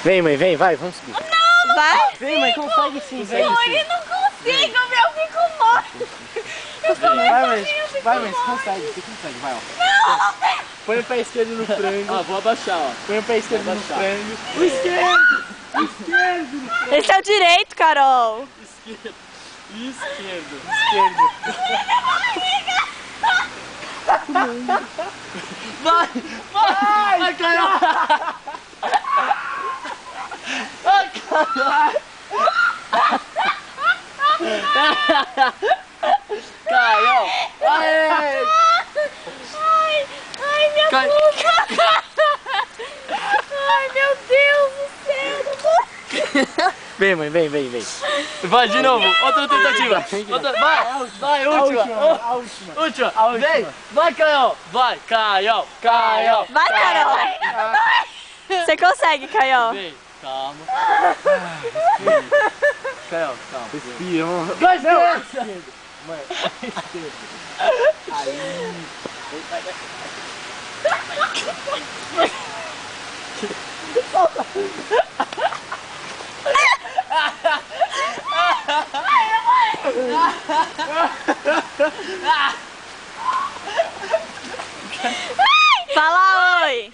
Vem, mãe, vem, vai, vamos subir. Não, vai. Vem, mãe, consegue sim, vem. Não, eu não consigo, eu fico morto. Vai, mãe, você consegue, vai, ó. Não, não tem. Põe o pé esquerdo no frango. Ah, vou abaixar, ó. Põe o pé esquerdo no frango. O esquerdo! O esquerdo no frango. Esse é o direito, Carol. Esquerdo. Esquerdo. Esquerdo. Vai! Vai! Vai, Carol! Vai, Carol! Caiu! Ai! Ai, minha boca. Ai, meu Deus do céu. Vem, mãe, vem. Vai de novo! Outra tentativa! Outra, vai, última! A última. Última! A última. Vem! Vai, Caio! Vai, Caio! Caio! Vai, Carol. Você consegue, Caio. Vem! Calma! Caio, calma! Respira, vamos. Vai, Não, esquerda! Mãe, esquerdo. Aí. Fala oi.